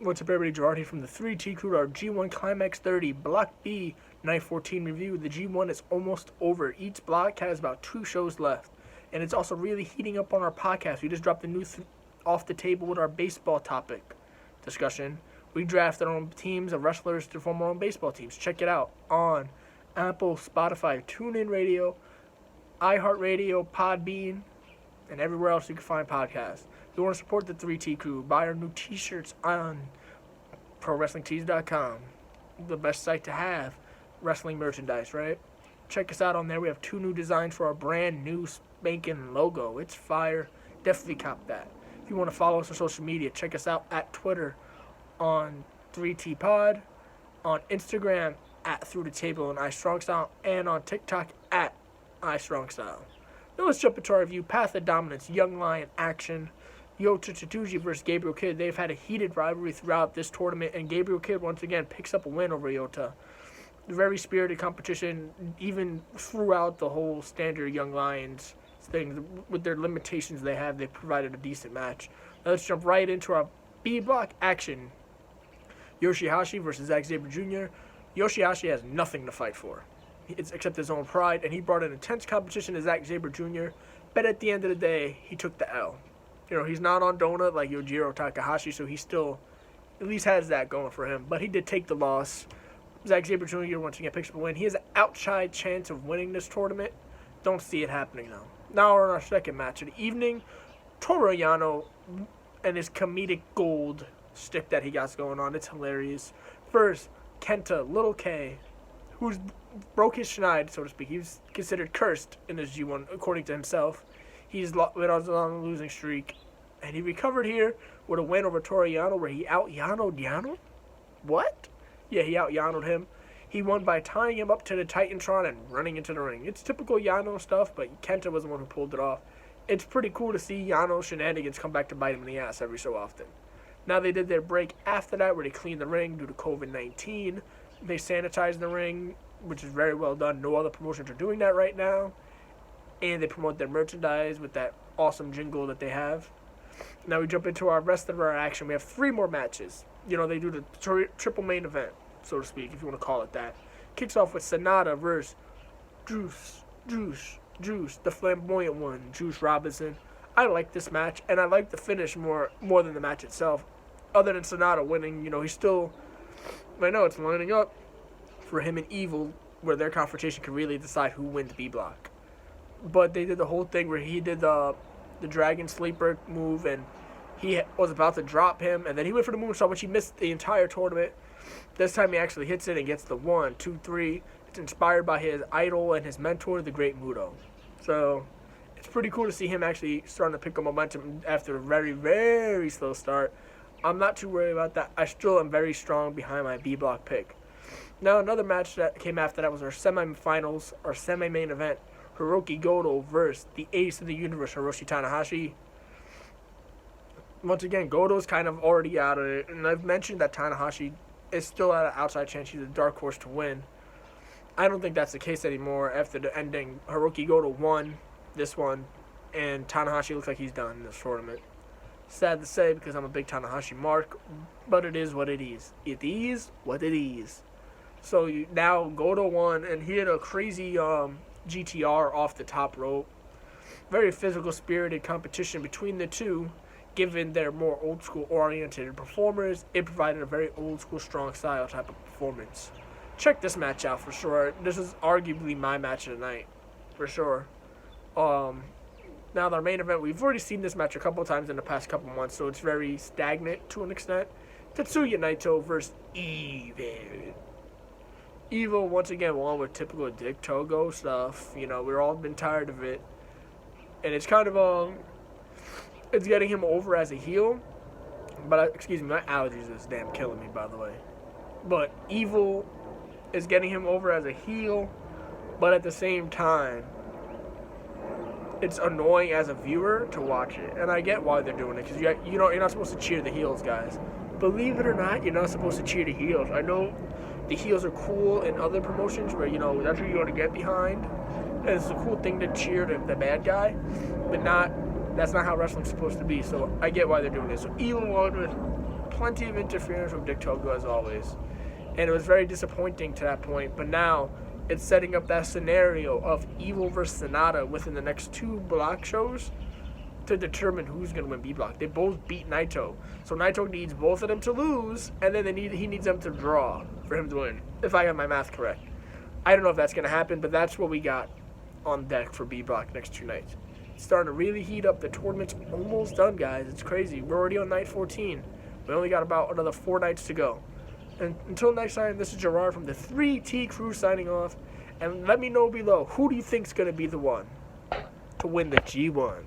What's up, everybody? Gerard here from the 3T Crew, our G1 Climax 30 Block B Night 14 review. The G1 is almost over. Each block has about 2 shows left. And it's also really heating up on our podcast. We just dropped a new off the table with our baseball topic discussion. We drafted our own teams of wrestlers to form our own baseball teams. Check it out on Apple, Spotify, TuneIn Radio, iHeartRadio, Podbean, and everywhere else you can find podcasts. If you want to support the 3T Crew, buy our new t-shirts on ProWrestlingTees.com. The best site to have wrestling merchandise, right? Check us out on there. We have 2 new designs for our brand new spanking logo. It's fire. Definitely cop that. If you want to follow us on social media, check us out at Twitter on 3T Pod, on Instagram at Through the Table and iStrongStyle, and on TikTok at iStrongStyle. Now let's jump into our review. Path of Dominance, Young Lion action. Yota Tsuji versus Gabriel Kidd. They've had a heated rivalry throughout this tournament, and Gabriel Kidd once again picks up a win over Yota. Very spirited competition, even throughout the whole standard Young Lions thing. With their limitations they have, they provided a decent match. Now let's jump right into our B block action. Yoshihashi versus Zack Sabre Jr. Yoshihashi has nothing to fight for, except his own pride, and he brought an intense competition to Zack Sabre Jr., but at the end of the day, he took the L. You know, he's not on donut like Yujiro Takahashi, so he still at least has that going for him. But he did take the loss. Zack Sabre Jr. once again picks up a win. He has an outside chance of winning this tournament. Don't see it happening, though. Now we're on our second match of the evening. Toru Yano and his comedic gold stick that he got going on. It's hilarious. First, Kenta, Little K, who's broke his schneid, so to speak. He was considered cursed in his G1, according to himself. He's on a losing streak, and he recovered here with a win over Toru Yano, where he out-Yano'd Yano? What? Yeah, he out-Yano'd him. He won by tying him up to the Titantron and running into the ring. It's typical Yano stuff, but Kenta was the one who pulled it off. It's pretty cool to see Yano's shenanigans come back to bite him in the ass every so often. Now they did their break after that, where they cleaned the ring due to COVID-19. They sanitized the ring, which is very well done. No other promotions are doing that right now. And they promote their merchandise with that awesome jingle that they have. Now we jump into our rest of our action. We have 3 more matches. You know, they do the triple main event, so to speak, if you want to call it that. Kicks off with Sanada versus Juice, the flamboyant one, Juice Robinson. I like this match, and I like the finish more than the match itself. Other than Sanada winning, you know, he's still, I know it's lining up for him and Evil, where their confrontation can really decide who wins B block. But they did the whole thing where he did the Dragon Sleeper move, and he was about to drop him, and then he went for the moonsault, which he missed the entire tournament. This time he actually hits it and gets the 1, 2, 3. It's inspired by his idol and his mentor, the Great Muto. So it's pretty cool to see him actually starting to pick up momentum after a very, very slow start. I'm not too worried about that. I still am very strong behind my B block pick. Now another match that came after that was our semifinals, our semi-main event. Hiroki Goto versus the ace of the universe, Hiroshi Tanahashi. Once again, Goto's kind of already out of it, and I've mentioned that Tanahashi is still at an outside chance. He's a dark horse to win. I don't think that's the case anymore after the ending. Hiroki Goto won this one, and Tanahashi looks like he's done in this tournament. Sad to say, because I'm a big Tanahashi mark, but it is what it is. It is what it is. So now Goto won, and he had a crazy GTR off the top rope. Very physical, spirited competition between the two. Given their more old school oriented performers, it provided a very old school, strong style type of performance. Check this match out for sure. This is arguably my match of the night, for sure. Now the main event, we've already seen this match a couple times in the past couple months, so it's very stagnant to an extent. Tetsuya Naito versus Evil. Evil once again won with typical Dick Togo stuff. You know, we've all been tired of it. And it's kind of, it's getting him over as a heel. But, excuse me, my allergies is damn killing me, by the way. But Evil is getting him over as a heel. But at the same time, it's annoying as a viewer to watch it. And I get why they're doing it. Because you're not supposed to cheer the heels, guys. Believe it or not, you're not supposed to cheer the heels. I know the heels are cool in other promotions where, you know, that's what you want to get behind. And it's a cool thing to cheer the bad guy. But that's not how wrestling's supposed to be. So I get why they're doing this. So Evil won with plenty of interference from Dick Togo as always. And it was very disappointing to that point. But now it's setting up that scenario of Evil versus Sanada within the next 2 block shows to determine who's going to win B block. They both beat Naito. So Naito needs both of them to lose, and then he needs them to draw for him to win, if I got my math correct. I don't know if that's going to happen, but that's what we got on deck for B block next 2 nights. It's starting to really heat up. The tournament's almost done, guys. It's crazy. We're already on night 14. We only got about another 4 nights to go. And until next time, this is Gerard from the 3T Crew signing off. And let me know below, who do you think's going to be the one to win the G1?